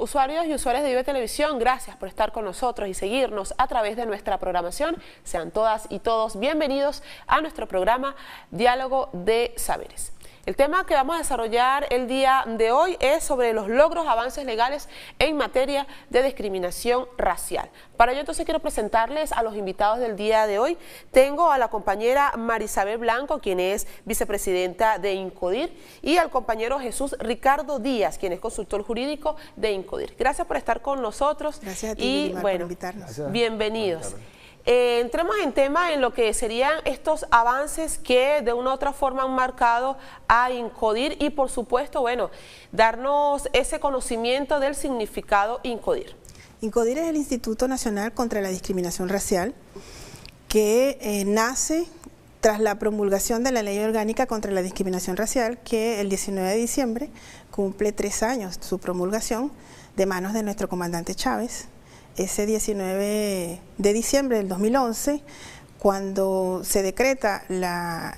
Usuarios y usuarias de Vive Televisión, gracias por estar con nosotros y seguirnos a través de nuestra programación. Sean todas y todos bienvenidos a nuestro programa Diálogo de Saberes. El tema que vamos a desarrollar el día de hoy es sobre los logros, avances legales en materia de discriminación racial. Para ello entonces quiero presentarles a los invitados del día de hoy. Tengo a la compañera Marisabel Blanco, quien es vicepresidenta de INCODIR, y al compañero Jesús Ricardo Díaz, quien es consultor jurídico de INCODIR. Gracias por estar con nosotros. Gracias a ti, y Yulimar, bueno, por invitarnos. Bienvenidos. Entremos en tema en lo que serían estos avances que de una u otra forma han marcado a INCODIR y por supuesto, bueno, darnos ese conocimiento del significado INCODIR. INCODIR es el Instituto Nacional contra la Discriminación Racial que nace tras la promulgación de la Ley Orgánica contra la Discriminación Racial, que el 19 de diciembre cumple 3 años su promulgación de manos de nuestro comandante Chávez. Ese 19 de diciembre del 2011, cuando se decreta la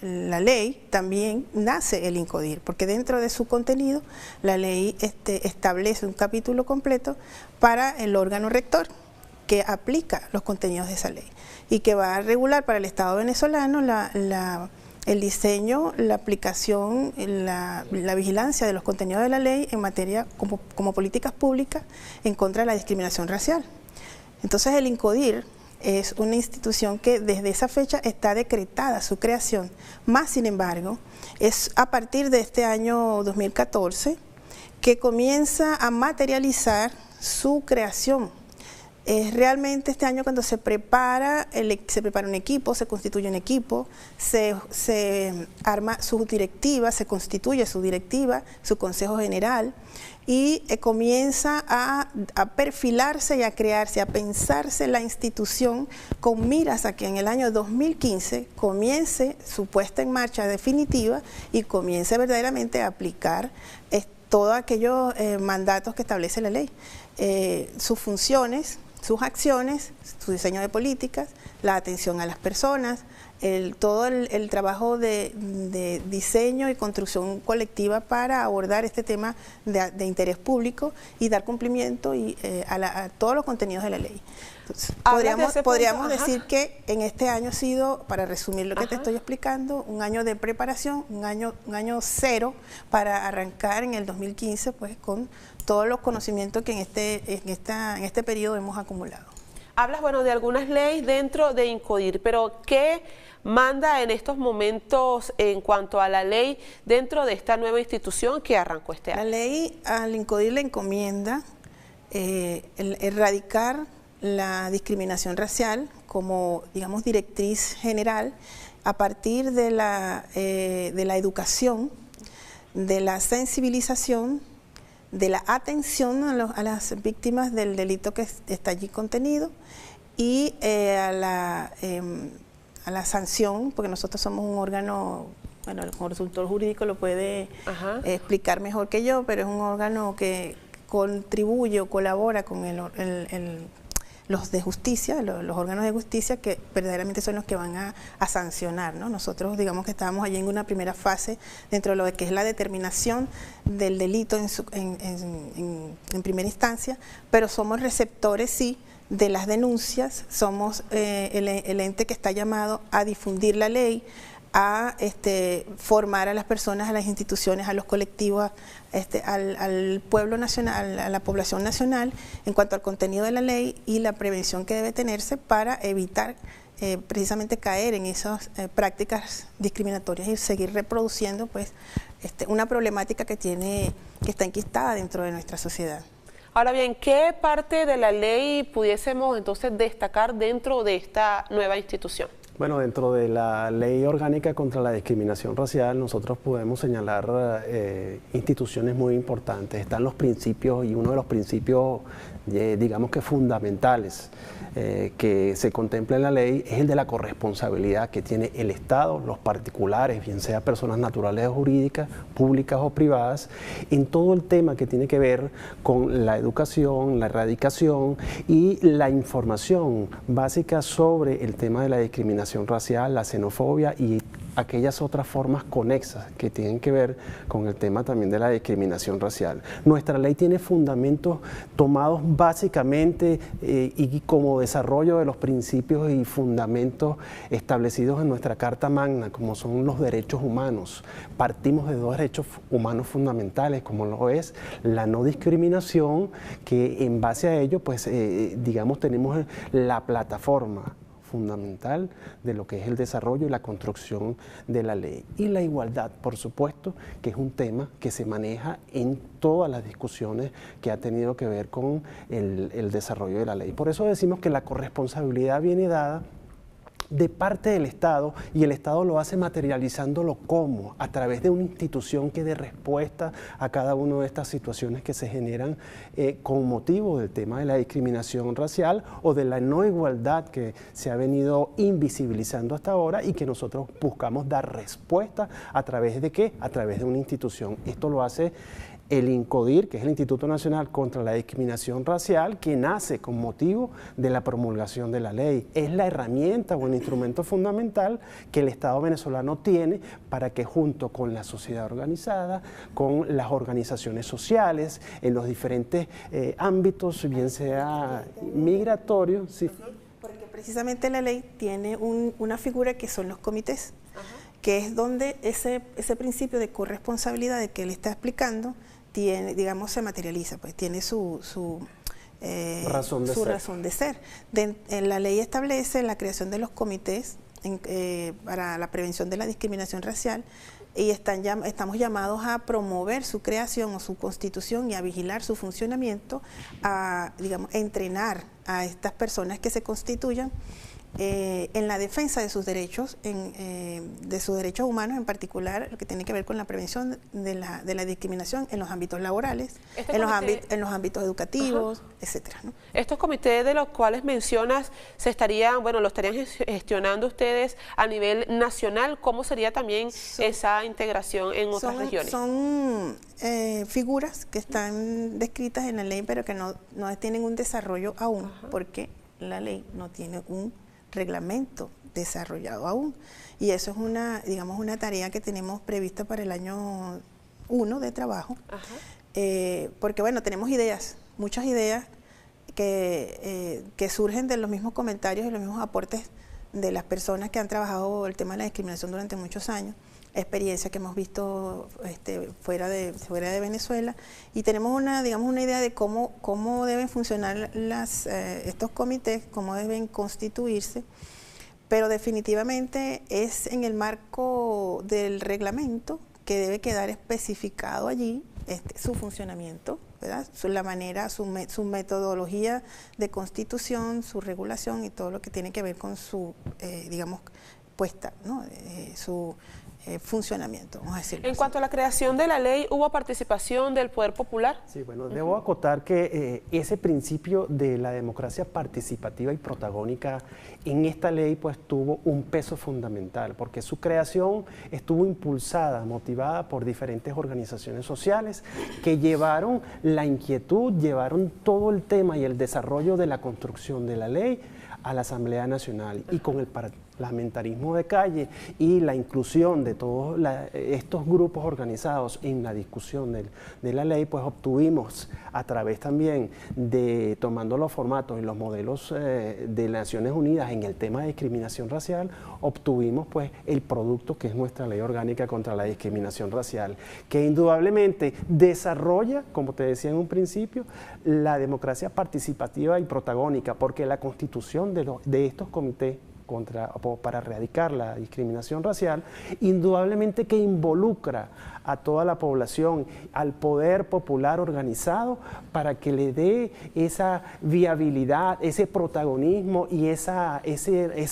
ley, también nace el INCODIR, porque dentro de su contenido la ley establece un capítulo completo para el órgano rector que aplica los contenidos de esa ley y que va a regular para el Estado venezolano el diseño, la aplicación, la vigilancia de los contenidos de la ley en materia como políticas públicas en contra de la discriminación racial. Entonces el INCODIR es una institución que desde esa fecha está decretada su creación, más sin embargo es a partir de este año 2014 que comienza a materializar su creación. Es realmente este año cuando se prepara un equipo, se constituye un equipo, se arma su directiva, se constituye su directiva, su consejo general y comienza a perfilarse y a crearse, a pensarse la institución con miras a que en el año 2015 comience su puesta en marcha definitiva y comience verdaderamente a aplicar todos aquellos mandatos que establece la ley, sus funciones, sus acciones, su diseño de políticas, la atención a las personas, todo el trabajo de diseño y construcción colectiva para abordar este tema de interés público y dar cumplimiento a todos los contenidos de la ley. Entonces, podríamos decir que en este año ha sido, para resumir lo que te estoy explicando, un año de preparación, un año cero para arrancar en el 2015 pues con todos los conocimientos que en este periodo hemos acumulado. Hablas, bueno, de algunas leyes dentro de INCODIR, pero ¿qué manda en estos momentos en cuanto a la ley dentro de esta nueva institución que arrancó este año? La ley al INCODIR le encomienda erradicar la discriminación racial como, digamos, directriz general a partir de la educación, de la sensibilización, de la atención a las víctimas del delito que está allí contenido y a la sanción, porque nosotros somos un órgano, bueno, el consultor jurídico lo puede explicar mejor que yo, pero es un órgano que contribuye o colabora con los de justicia, los órganos de justicia que verdaderamente son los que van a sancionar, ¿no? Nosotros digamos que estábamos allí en una primera fase dentro de lo que es la determinación del delito en primera instancia, pero somos receptores sí de las denuncias, somos el ente que está llamado a difundir la ley, a formar a las personas, a las instituciones, a los colectivos, al pueblo nacional, a la población nacional en cuanto al contenido de la ley y la prevención que debe tenerse para evitar precisamente caer en esas prácticas discriminatorias y seguir reproduciendo pues una problemática que está enquistada dentro de nuestra sociedad. Ahora bien, ¿qué parte de la ley pudiésemos entonces destacar dentro de esta nueva institución? Bueno, dentro de la Ley Orgánica contra la Discriminación Racial nosotros podemos señalar instituciones muy importantes. Están los principios y uno de los principios, digamos que fundamentales que se contempla en la ley es el de la corresponsabilidad que tiene el Estado, los particulares, bien sea personas naturales o jurídicas, públicas o privadas, en todo el tema que tiene que ver con la educación, la erradicación y la información básica sobre el tema de la discriminación racial, la xenofobia y aquellas otras formas conexas que tienen que ver con el tema también de la discriminación racial. Nuestra ley tiene fundamentos tomados básicamente y como desarrollo de los principios y fundamentos establecidos en nuestra Carta Magna, como son los derechos humanos. Partimos de dos derechos humanos fundamentales, como lo es la no discriminación, que en base a ello, pues, digamos, tenemos la plataforma fundamental de lo que es el desarrollo y la construcción de la ley. Y la igualdad, por supuesto, que es un tema que se maneja en todas las discusiones que ha tenido que ver con el desarrollo de la ley. Por eso decimos que la corresponsabilidad viene dada de parte del Estado, y el Estado lo hace materializándolo como a través de una institución que dé respuesta a cada una de estas situaciones que se generan con motivo del tema de la discriminación racial o de la no igualdad que se ha venido invisibilizando hasta ahora y que nosotros buscamos dar respuesta a través de ¿qué? A través de una institución. Esto lo hace el INCODIR, que es el Instituto Nacional contra la Discriminación Racial, que nace con motivo de la promulgación de la ley. Es la herramienta o el instrumento fundamental que el Estado venezolano tiene para que junto con la sociedad organizada, con las organizaciones sociales, en los diferentes ámbitos, bien sea migratorio, sí. Porque precisamente la ley tiene una figura que son los comités, que es donde ese principio de corresponsabilidad de que él está explicando tiene, digamos, se materializa, pues tiene su razón de ser. La ley establece la creación de los comités para la prevención de la discriminación racial y estamos llamados a promover su creación o su constitución y a vigilar su funcionamiento, a, digamos, entrenar a estas personas que se constituyan en la defensa de sus derechos, de sus derechos humanos, en particular lo que tiene que ver con la prevención de la discriminación en los ámbitos laborales, en los ámbitos educativos, etcétera, ¿no? Estos comités de los cuales mencionas lo estarían gestionando ustedes a nivel nacional. ¿Cómo sería también esa integración en otras regiones? Son figuras que están descritas en la ley, pero que no tienen un desarrollo aún, porque la ley no tiene un reglamento desarrollado aún, y eso es una tarea que tenemos prevista para el año 1 de trabajo, porque bueno, tenemos muchas ideas que surgen de los mismos comentarios y los mismos aportes de las personas que han trabajado el tema de la discriminación durante muchos años, experiencia que hemos visto fuera de Venezuela, y tenemos una idea de cómo deben funcionar estos comités, cómo deben constituirse, pero definitivamente es en el marco del reglamento que debe quedar especificado allí su funcionamiento, ¿verdad? Su metodología de constitución, su regulación y todo lo que tiene que ver con su, puesta, ¿no? Su funcionamiento, vamos a decirlo En así. cuanto a la creación de la ley, ¿hubo participación del poder popular? Sí, bueno, debo acotar que ese principio de la democracia participativa y protagónica en esta ley pues tuvo un peso fundamental, porque su creación estuvo impulsada, motivada por diferentes organizaciones sociales que llevaron la inquietud, llevaron todo el tema y el desarrollo de la construcción de la ley a la Asamblea Nacional, y con el parlamentarismo de calle y la inclusión de todos estos grupos organizados en la discusión de la ley, pues obtuvimos a través también de, tomando los formatos y los modelos de Naciones Unidas en el tema de discriminación racial, obtuvimos pues el producto que es nuestra Ley Orgánica contra la Discriminación Racial, que indudablemente desarrolla, como te decía en un principio, la democracia participativa y protagónica, porque la constitución de estos comités para erradicar la discriminación racial, indudablemente que involucra a toda la población, al poder popular organizado, para que le dé esa viabilidad, ese protagonismo y esa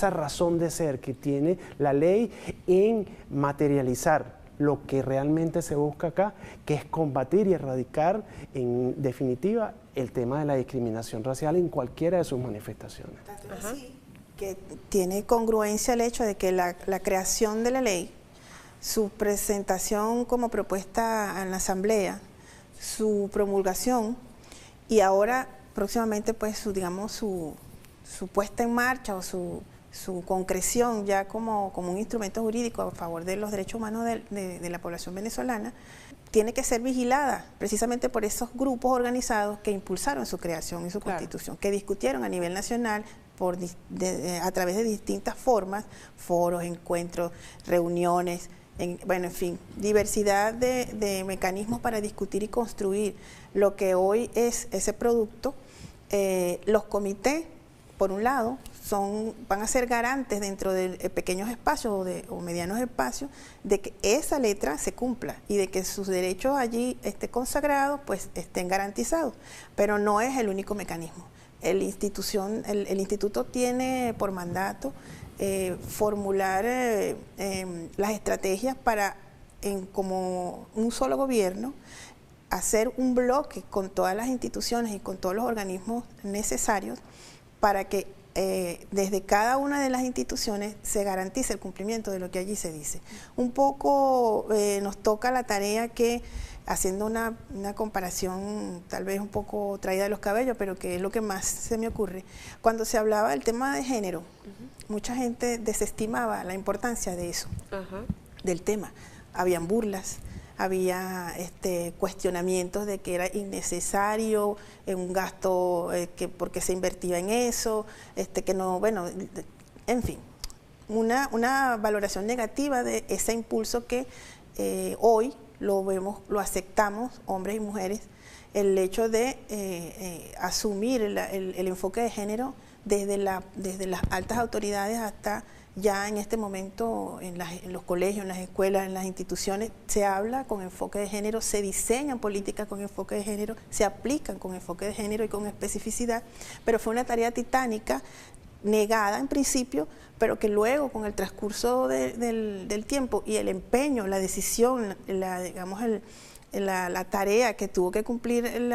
razón de ser que tiene la ley en materializar lo que realmente se busca acá, que es combatir y erradicar, en definitiva, el tema de la discriminación racial en cualquiera de sus manifestaciones. Que tiene congruencia el hecho de que la creación de la ley, su presentación como propuesta en la Asamblea, su promulgación y ahora próximamente pues su puesta en marcha o su su concreción ya como un instrumento jurídico a favor de los derechos humanos de la población venezolana, tiene que ser vigilada precisamente por esos grupos organizados que impulsaron su creación y su constitución, que discutieron a nivel nacional a través de distintas formas, foros, encuentros, reuniones, en fin, diversidad de mecanismos para discutir y construir lo que hoy es ese producto. Los comités, por un lado, van a ser garantes dentro de pequeños espacios o medianos espacios de que esa letra se cumpla y de que sus derechos allí consagrados pues estén garantizados, pero no es el único mecanismo. El instituto tiene por mandato formular las estrategias para, como un solo gobierno, hacer un bloque con todas las instituciones y con todos los organismos necesarios para que desde cada una de las instituciones se garantice el cumplimiento de lo que allí se dice. Un poco nos toca la tarea que, haciendo una comparación tal vez un poco traída de los cabellos, pero que es lo que más se me ocurre, cuando se hablaba del tema de género, mucha gente desestimaba la importancia de eso, del tema. Habían burlas, había cuestionamientos de que era innecesario un gasto porque se invertía en eso, que no, bueno, en fin, una valoración negativa de ese impulso que hoy lo vemos, lo aceptamos, hombres y mujeres, el hecho de asumir el enfoque de género desde las altas autoridades hasta ya en este momento en los colegios, en las escuelas, en las instituciones, se habla con enfoque de género, se diseñan políticas con enfoque de género, se aplican con enfoque de género y con especificidad, pero fue una tarea titánica, negada en principio, pero que luego con el transcurso del tiempo y el empeño, la decisión, digamos la tarea que tuvo que cumplir el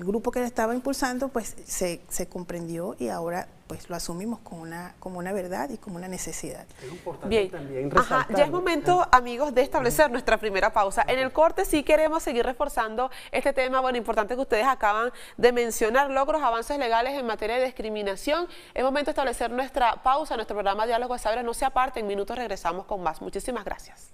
grupo que la estaba impulsando, pues se comprendió y ahora pues lo asumimos como una verdad y como una necesidad. Es importante bien, también resaltar, ya es momento, amigos, de establecer nuestra primera pausa. En el corte sí queremos seguir reforzando este tema, bueno, importante que ustedes acaban de mencionar, logros, avances legales en materia de discriminación. Es momento de establecer nuestra pausa, nuestro programa Diálogo de Saberes. No se aparte, en minutos regresamos con más. Muchísimas gracias.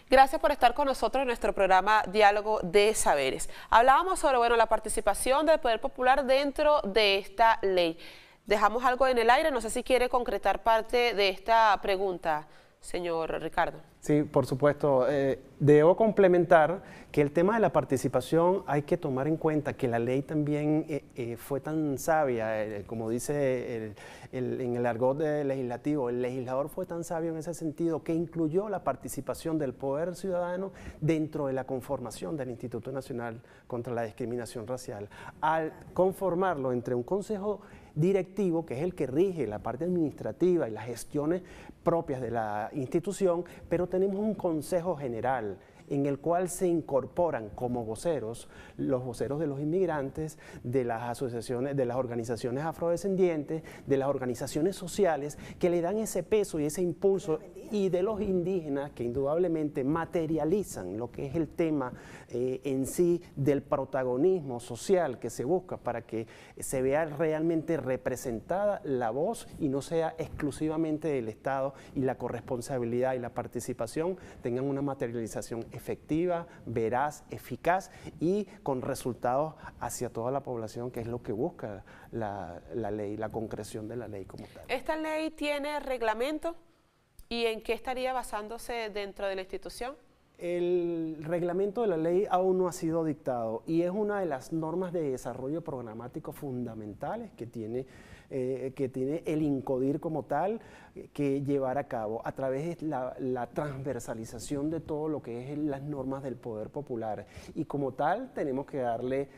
Gracias por estar con nosotros en nuestro programa Diálogo de Saberes. Hablábamos sobre la participación del Poder Popular dentro de esta ley. Dejamos algo en el aire, no sé si quiere concretar parte de esta pregunta, señor Ricardo. Sí, por supuesto. Debo complementar que el tema de la participación hay que tomar en cuenta que la ley también fue tan sabia, como dice en el argot legislativo, el legislador fue tan sabio en ese sentido que incluyó la participación del poder ciudadano dentro de la conformación del Instituto Nacional contra la Discriminación Racial. Al conformarlo entre un consejo directivo, que es el que rige la parte administrativa y las gestiones propias de la institución, pero tenemos un consejo general en el cual se incorporan como voceros los voceros de los inmigrantes, de las asociaciones, de las organizaciones afrodescendientes, de las organizaciones sociales que le dan ese peso y ese impulso, y de los indígenas que indudablemente materializan lo que es el tema en sí del protagonismo social que se busca para que se vea realmente representada la voz y no sea exclusivamente del Estado, y la corresponsabilidad y la participación tengan una materialización efectiva, veraz, eficaz y con resultados hacia toda la población, que es lo que busca la ley, la concreción de la ley como tal. ¿Esta ley tiene reglamento y en qué estaría basándose dentro de la institución? El reglamento de la ley aún no ha sido dictado y es una de las normas de desarrollo programático fundamentales que tiene el INCODIR como tal que llevar a cabo a través de la transversalización de todo lo que es las normas del poder popular, y como tal tenemos que darle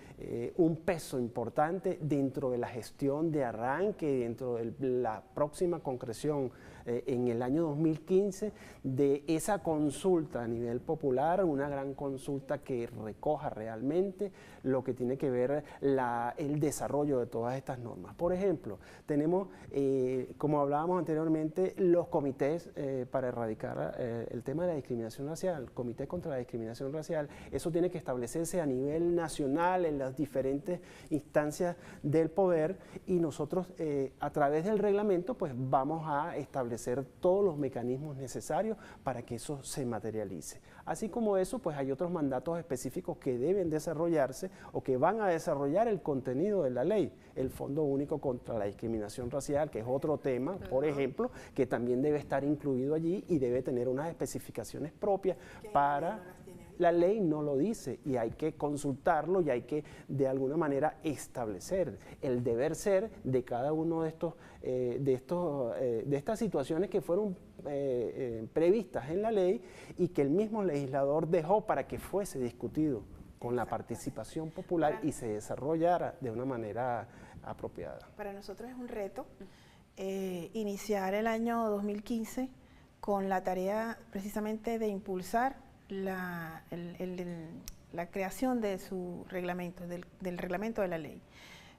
un peso importante dentro de la gestión de arranque, dentro de la próxima concreción en el año 2015 de esa consulta a nivel popular, una gran consulta que recoja realmente lo que tiene que ver el desarrollo de todas estas normas. Por ejemplo, tenemos, como hablábamos anteriormente, los comités para erradicar el tema de la discriminación racial, Comité contra la Discriminación Racial. Eso tiene que establecerse a nivel nacional en las diferentes instancias del poder, y nosotros a través del reglamento pues vamos a establecer todos los mecanismos necesarios para que eso se materialice. Así como eso, pues hay otros mandatos específicos que deben desarrollarse o que van a desarrollar el contenido de la ley. El Fondo Único contra la Discriminación Racial, que es otro tema, por ejemplo, que también debe estar incluido allí y debe tener unas especificaciones propias para... La ley no lo dice y hay que consultarlo y hay que de alguna manera establecer el deber ser de cada uno de estas situaciones que fueron previstas en la ley y que el mismo legislador dejó para que fuese discutido con la participación popular y se desarrollara de una manera apropiada. Para nosotros es un reto iniciar el año 2015 con la tarea precisamente de impulsar la creación de su reglamento, del reglamento de la ley.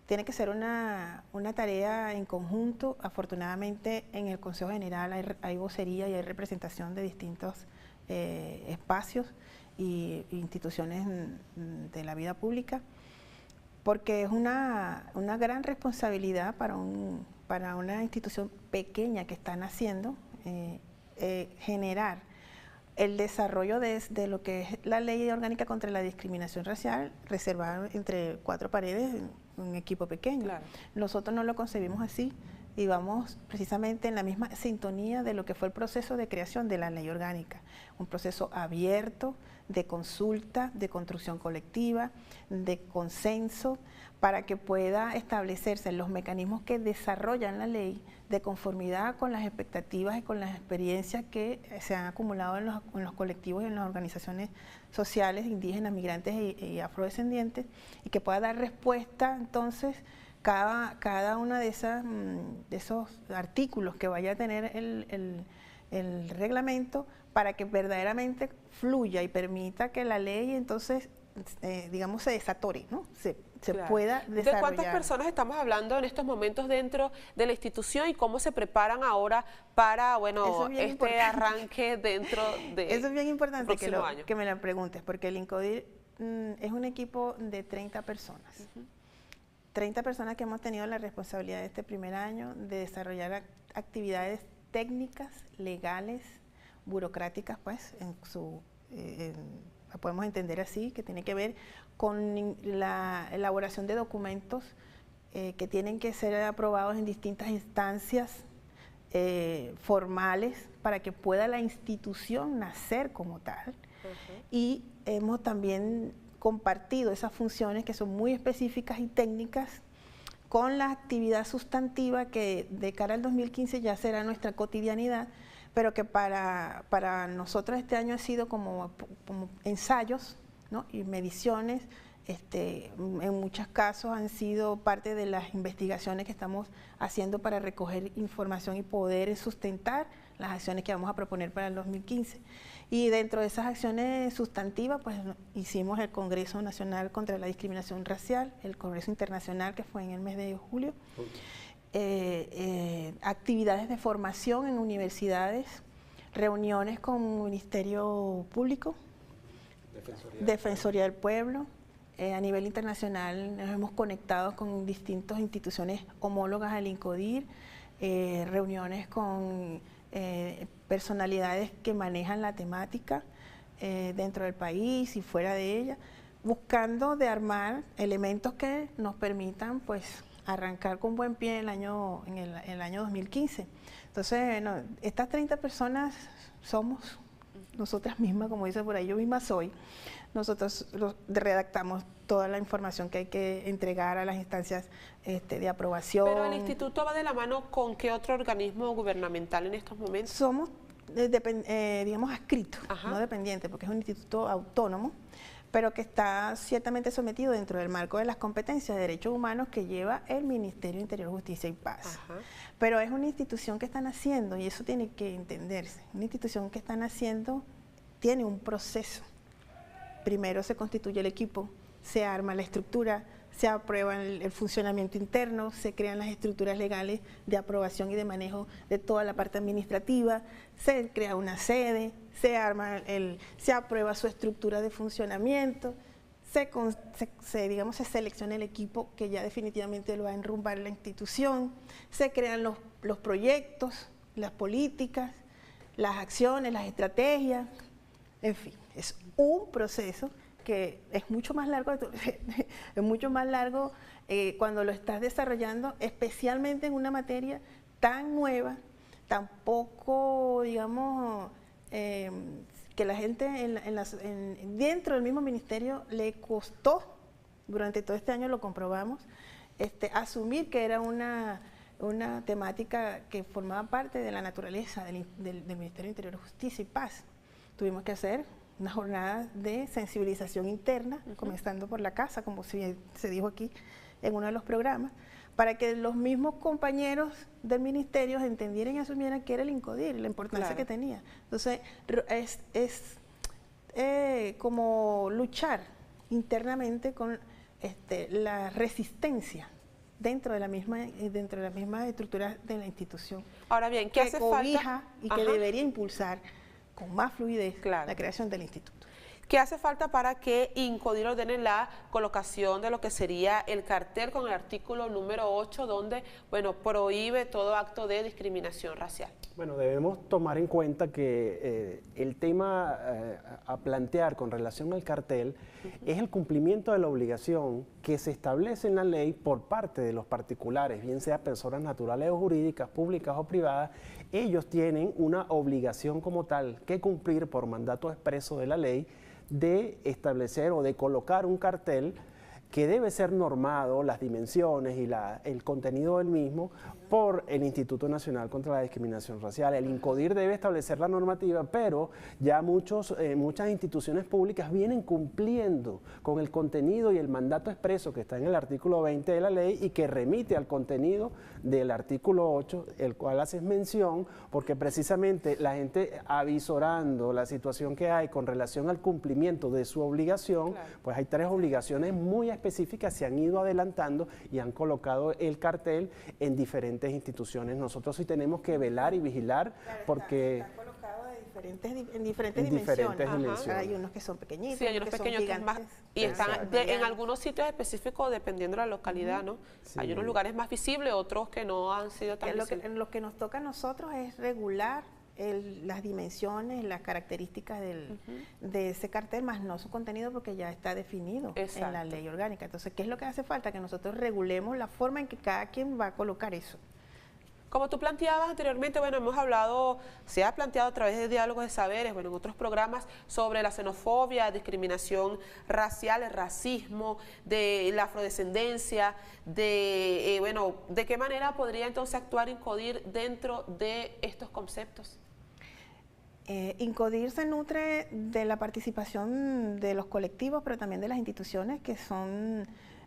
Tiene que ser una tarea en conjunto. Afortunadamente en el Consejo General hay vocería y hay representación de distintos espacios e instituciones de la vida pública, porque es una gran responsabilidad para una institución pequeña que está naciendo, generar el desarrollo de lo que es la Ley Orgánica contra la Discriminación Racial, reservada entre cuatro paredes, un equipo pequeño. Claro. Nosotros no lo concebimos así y vamos precisamente en la misma sintonía de lo que fue el proceso de creación de la Ley Orgánica. Un proceso abierto, de consulta, de construcción colectiva, de consenso, para que pueda establecerse los mecanismos que desarrollan la ley de conformidad con las expectativas y con las experiencias que se han acumulado en los colectivos y en las organizaciones sociales, indígenas, migrantes y afrodescendientes, y que pueda dar respuesta entonces cada uno de esos artículos que vaya a tener el reglamento, para que verdaderamente fluya y permita que la ley entonces digamos se desatore, ¿no? Se claro. pueda desarrollar. ¿De cuántas personas estamos hablando en estos momentos dentro de la institución y cómo se preparan ahora para arranque dentro de Eso es bien importante que me lo preguntes, porque el INCODIR es un equipo de 30 personas. 30 personas que hemos tenido la responsabilidad de este primer año de desarrollar actividades técnicas, legales, burocráticas, pues, la podemos entender así, que tiene que ver con la elaboración de documentos que tienen que ser aprobados en distintas instancias formales para que pueda la institución nacer como tal. Y hemos también compartido esas funciones que son muy específicas y técnicas con la actividad sustantiva que de cara al 2015 ya será nuestra cotidianidad, pero que para nosotros este año ha sido como ensayos, ¿no? Y mediciones, en muchos casos han sido parte de las investigaciones que estamos haciendo para recoger información y poder sustentar las acciones que vamos a proponer para el 2015. Y dentro de esas acciones sustantivas, pues hicimos el Congreso Nacional contra la Discriminación Racial, el Congreso Internacional que fue en el mes de julio, actividades de formación en universidades, reuniones con el Ministerio Público, Defensoría del Pueblo. A nivel internacional nos hemos conectado con distintas instituciones homólogas al INCODIR, reuniones con personalidades que manejan la temática dentro del país y fuera de ella, buscando de armar elementos que nos permitan pues arrancar con buen pie en el año 2015. Entonces, estas 30 personas somos nosotras mismas, como dice por ahí, yo misma soy. Nosotros redactamos toda la información que hay que entregar a las instancias de aprobación. Pero el instituto va de la mano con ¿qué otro organismo gubernamental en estos momentos? Somos, digamos, adscritos, no dependientes, porque es un instituto autónomo, pero que está ciertamente sometido dentro del marco de las competencias de derechos humanos que lleva el Ministerio de Interior, Justicia y Paz. Ajá. Pero es una institución que están haciendo, y eso tiene que entenderse, una institución que están haciendo tiene un proceso. Primero se constituye el equipo, se arma la estructura, se aprueba el funcionamiento interno, se crean las estructuras legales de aprobación y de manejo de toda la parte administrativa, se crea una sede, se arma se aprueba su estructura de funcionamiento, se selecciona el equipo que ya definitivamente lo va a enrumbar la institución, se crean los proyectos, las políticas, las acciones, las estrategias, en fin, es un proceso que es mucho más largo, cuando lo estás desarrollando, especialmente en una materia tan nueva, tan poco, digamos, que la gente dentro del mismo ministerio le costó, durante todo este año lo comprobamos, asumir que era una temática que formaba parte de la naturaleza del Ministerio de Interior, Justicia y Paz. Tuvimos que hacer una jornada de sensibilización interna, comenzando por la casa, como se dijo aquí en uno de los programas, para que los mismos compañeros del ministerio entendieran y asumieran que era el INCODIR, la importancia que tenía. Entonces, es como luchar internamente con la resistencia dentro de la misma estructura de la institución. Ahora bien, ¿qué hace falta? Y que debería impulsar con más fluidez la creación del instituto. ¿Qué hace falta para que INCODIR ordene la colocación de lo que sería el cartel con el artículo número 8, donde, bueno, prohíbe todo acto de discriminación racial? Bueno, debemos tomar en cuenta que el tema a plantear con relación al cartel es el cumplimiento de la obligación que se establece en la ley por parte de los particulares, bien sea personas naturales o jurídicas, públicas o privadas. Ellos tienen una obligación como tal que cumplir por mandato expreso de la ley de establecer o de colocar un cartel que debe ser normado, las dimensiones y el contenido del mismo, por el Instituto Nacional contra la Discriminación Racial. El INCODIR debe establecer la normativa, pero ya muchas instituciones públicas vienen cumpliendo con el contenido y el mandato expreso que está en el artículo 20 de la ley y que remite al contenido del artículo 8, el cual hace mención, porque precisamente la gente avisorando la situación que hay con relación al cumplimiento de su obligación, pues hay 3 obligaciones muy específicas, se han ido adelantando y han colocado el cartel en diferentes instituciones. Nosotros sí tenemos que velar y vigilar porque... Está colocado en diferentes dimensiones. Hay unos que son pequeñitos, sí, hay unos pequeños que es más, y están en algunos sitios específicos dependiendo de la localidad, ¿no? Sí. Hay unos lugares más visibles, otros que no han sido tan visibles. Lo que nos toca a nosotros es regular las dimensiones, las características de ese cartel, más no su contenido, porque ya está definido en la ley orgánica. Entonces, ¿qué es lo que hace falta? Que nosotros regulemos la forma en que cada quien va a colocar eso. Como tú planteabas anteriormente, bueno, hemos hablado, se ha planteado a través de diálogos de saberes, bueno, en otros programas, sobre la xenofobia, discriminación racial, el racismo, de la afrodescendencia, bueno, ¿de qué manera podría entonces actuar INCODIR dentro de estos conceptos? INCODIR se nutre de la participación de los colectivos, pero también de las instituciones que son...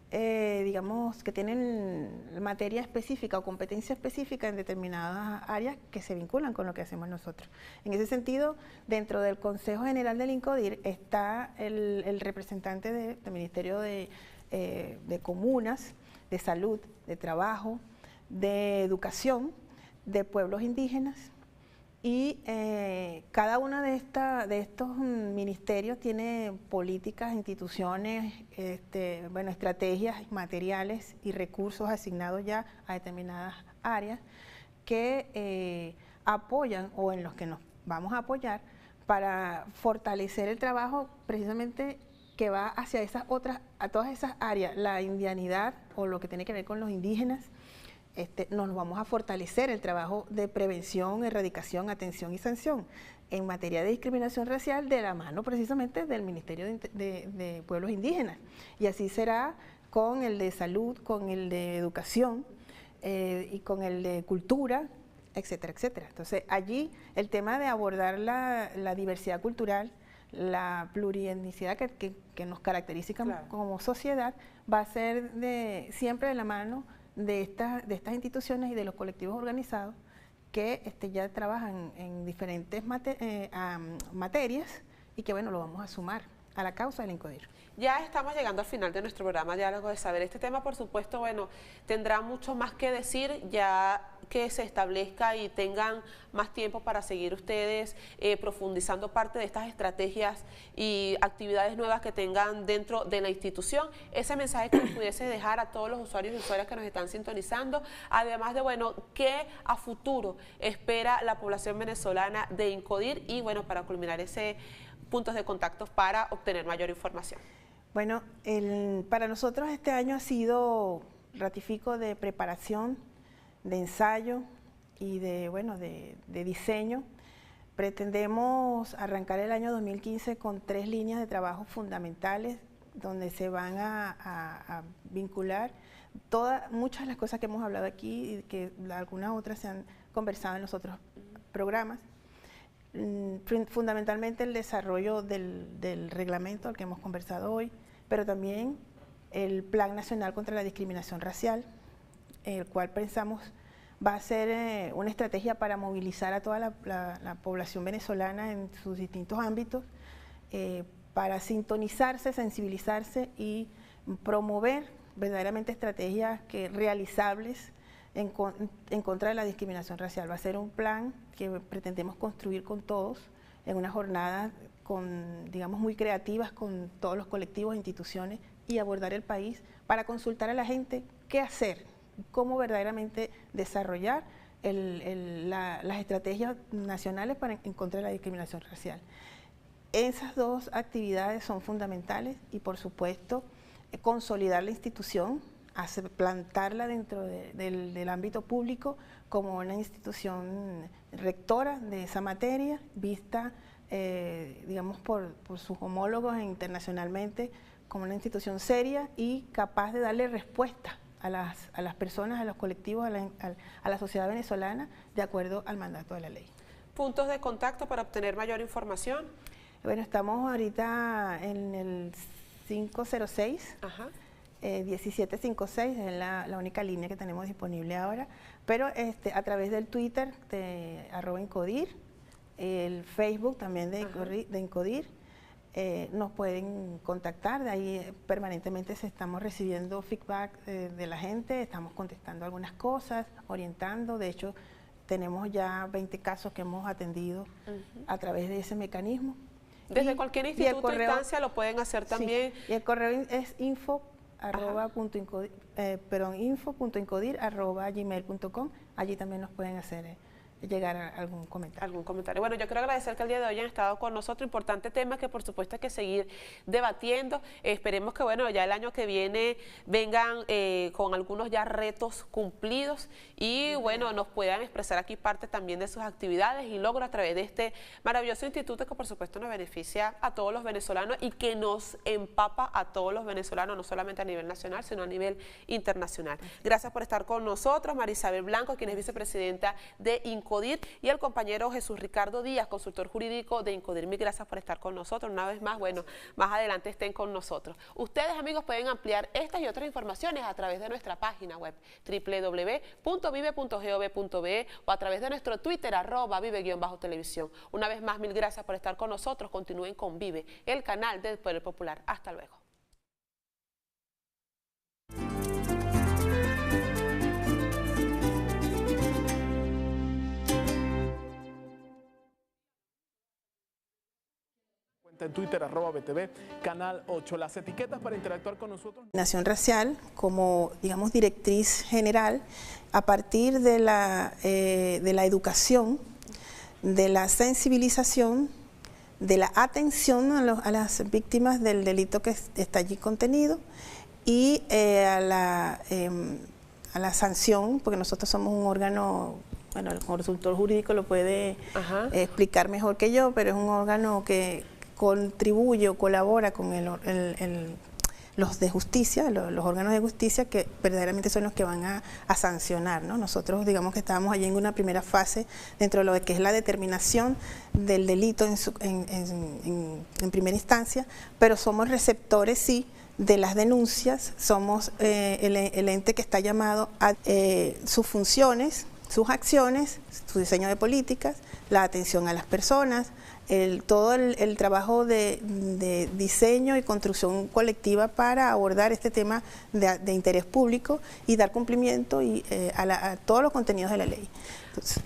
digamos, que tienen materia específica o competencia específica en determinadas áreas que se vinculan con lo que hacemos nosotros. En ese sentido, dentro del Consejo General del INCODIR está el representante del Ministerio de Comunas, de Salud, de Trabajo, de Educación, de Pueblos Indígenas, y cada uno de estos ministerios tiene políticas, instituciones, bueno, estrategias, materiales y recursos asignados ya a determinadas áreas que apoyan o en los que nos vamos a apoyar para fortalecer el trabajo precisamente que va hacia esas otras, a todas esas áreas, la indianidad o lo que tiene que ver con los indígenas. Nos vamos a fortalecer el trabajo de prevención, erradicación, atención y sanción en materia de discriminación racial de la mano precisamente del Ministerio de Pueblos Indígenas. Y así será con el de Salud, con el de Educación y con el de Cultura, etcétera, etcétera. Entonces allí el tema de abordar la diversidad cultural, la plurietnicidad que nos caracteriza Claro. como sociedad, va a ser siempre de la mano de estas instituciones y de los colectivos organizados que ya trabajan en diferentes materias y que, bueno, lo vamos a sumar a la causa del INCODIR. Ya estamos llegando al final de nuestro programa Diálogo de Saber. Este tema, por supuesto, bueno, tendrá mucho más que decir ya que se establezca y tengan más tiempo para seguir ustedes profundizando parte de estas estrategias y actividades nuevas que tengan dentro de la institución. Ese mensaje que nos pudiese dejar a todos los usuarios y usuarias que nos están sintonizando, además de, bueno, qué a futuro espera la población venezolana de INCODIR y, bueno, para culminar ese puntos de contacto para obtener mayor información. Bueno, para nosotros este año ha sido, ratifico, de preparación, de ensayo y de diseño. Pretendemos arrancar el año 2015 con 3 líneas de trabajo fundamentales donde se van a vincular muchas de las cosas que hemos hablado aquí y que algunas otras se han conversado en los otros programas. Fundamentalmente el desarrollo del reglamento al que hemos conversado hoy, pero también el Plan Nacional contra la Discriminación Racial, el cual pensamos va a ser una estrategia para movilizar a toda la población venezolana en sus distintos ámbitos, para sintonizarse, sensibilizarse y promover verdaderamente estrategias realizables en contra de la discriminación racial. Va a ser un plan que pretendemos construir con todos en una jornada digamos, muy creativas con todos los colectivos e instituciones y abordar el país para consultar a la gente qué hacer, cómo verdaderamente desarrollar las estrategias nacionales en contra de la discriminación racial. Esas dos actividades son fundamentales y, por supuesto, consolidar la institución, plantarla dentro del ámbito público como una institución rectora de esa materia, vista, digamos, por sus homólogos internacionalmente como una institución seria y capaz de darle respuesta a las personas, a los colectivos, a la sociedad venezolana, de acuerdo al mandato de la ley. ¿Puntos de contacto para obtener mayor información? Bueno, estamos ahorita en el 506. Ajá. 1756 es la única línea que tenemos disponible ahora, pero a través del Twitter de @INCODIR, el Facebook también de INCODIR, nos pueden contactar. De ahí permanentemente estamos recibiendo feedback de la gente, estamos contestando algunas cosas, orientando. De hecho, tenemos ya 20 casos que hemos atendido a través de ese mecanismo. Desde cualquier instituto o instancia lo pueden hacer también. Sí, y el correo es info.incodir@gmail.com. Allí también nos pueden hacer llegar a algún comentario. Bueno, yo quiero agradecer que el día de hoy hayan estado con nosotros. Importante tema que por supuesto hay que seguir debatiendo. Esperemos que, bueno, ya el año que viene vengan con algunos ya retos cumplidos y, bueno, nos puedan expresar aquí parte también de sus actividades y logros a través de este maravilloso instituto que por supuesto nos beneficia a todos los venezolanos y que nos empapa a todos los venezolanos, no solamente a nivel nacional, sino a nivel internacional. Gracias por estar con nosotros, María Isabel Blanco, quien es vicepresidenta de INCODIR, y el compañero Jesús Ricardo Díaz, consultor jurídico de INCODIR. Mil gracias por estar con nosotros. Una vez más, bueno, más adelante estén con nosotros. Ustedes, amigos, pueden ampliar estas y otras informaciones a través de nuestra página web www.vive.gov.be o a través de nuestro Twitter @vive_televisión. Una vez más, mil gracias por estar con nosotros. Continúen con Vive, el canal del Poder Popular. Hasta luego. En Twitter @BTV, Canal 8. Las etiquetas para interactuar con nosotros. Discriminación racial como, digamos, directriz general a partir de la educación, de la sensibilización, de la atención a las víctimas del delito que está allí contenido y a la sanción, porque nosotros somos un órgano, bueno, el consultor jurídico lo puede explicar mejor que yo, pero es un órgano que contribuye o colabora con los de justicia, los órganos de justicia, que verdaderamente son los que van a sancionar, ¿no? Nosotros, digamos que estábamos allí en una primera fase dentro de lo que es la determinación del delito en primera instancia, pero somos receptores, sí, de las denuncias, somos el ente que está llamado a sus funciones, sus acciones, su diseño de políticas, la atención a las personas, todo el trabajo de diseño y construcción colectiva para abordar este tema de interés público y dar cumplimiento a todos los contenidos de la ley. Entonces,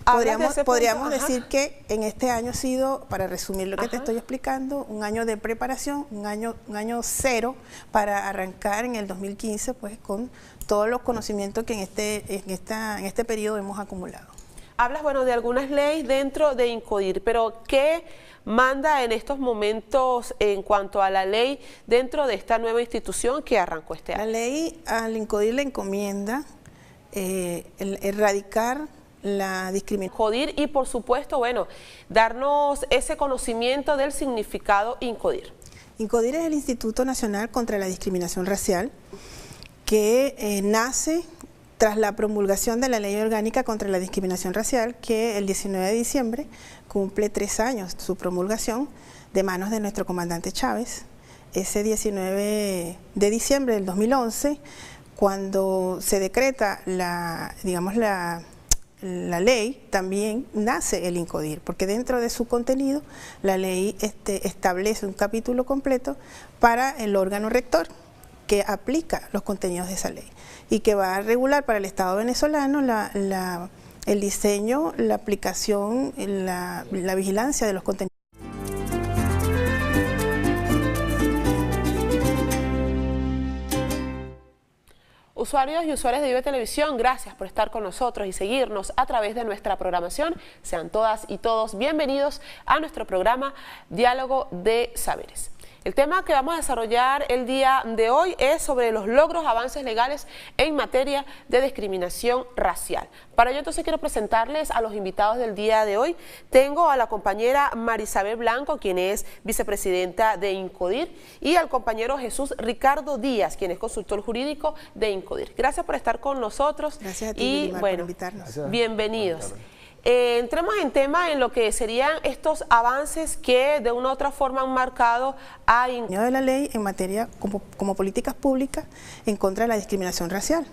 podríamos decir que en este año ha sido, para resumir lo que te estoy explicando, un año de preparación, un año cero para arrancar en el 2015 pues con todos los conocimientos que en este periodo hemos acumulado. Hablas, bueno, de algunas leyes dentro de INCODIR, pero ¿qué manda en estos momentos en cuanto a la ley dentro de esta nueva institución que arrancó este año? La ley al INCODIR le encomienda erradicar la discriminación. INCODIR y, por supuesto, bueno, darnos ese conocimiento del significado INCODIR. INCODIR es el Instituto Nacional contra la Discriminación Racial, que nace tras la promulgación de la Ley Orgánica contra la Discriminación Racial, que el 19 de diciembre cumple 3 años su promulgación de manos de nuestro comandante Chávez. Ese 19 de diciembre del 2011, cuando se decreta la ley, también nace el INCODIR, porque dentro de su contenido la ley establece un capítulo completo para el órgano rector que aplica los contenidos de esa ley y que va a regular para el Estado venezolano el diseño, la aplicación, la vigilancia de los contenidos. Usuarios y usuarias de Vive Televisión, gracias por estar con nosotros y seguirnos a través de nuestra programación. Sean todas y todos bienvenidos a nuestro programa Diálogo de Saberes. El tema que vamos a desarrollar el día de hoy es sobre los logros, avances legales en materia de discriminación racial. Para ello entonces quiero presentarles a los invitados del día de hoy. Tengo a la compañera Marisabel Blanco, quien es vicepresidenta de INCODIR, y al compañero Jesús Ricardo Díaz, quien es consultor jurídico de INCODIR. Gracias por estar con nosotros. Gracias a ti, y Yulimar, bueno, por invitarnos. Gracias. Bienvenidos. Entremos en tema en lo que serían estos avances que de una u otra forma han marcado a INCODIR. De la ley en materia como políticas públicas en contra de la discriminación racial.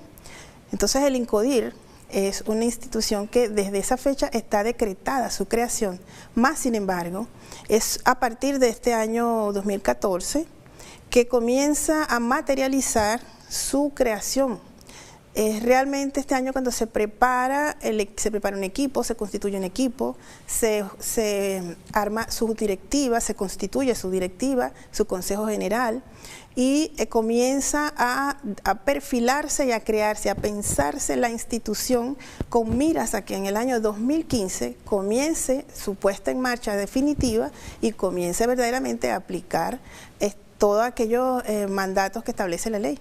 Entonces el INCODIR es una institución que desde esa fecha está decretada su creación, más sin embargo es a partir de este año 2014 que comienza a materializar su creación. Es realmente este año cuando se prepara un equipo, se constituye un equipo, se arma su directiva, se constituye su directiva, su consejo general y comienza a perfilarse y a crearse, a pensarse la institución con miras a que en el año 2015 comience su puesta en marcha definitiva y comience verdaderamente a aplicar todos aquellos mandatos que establece la ley.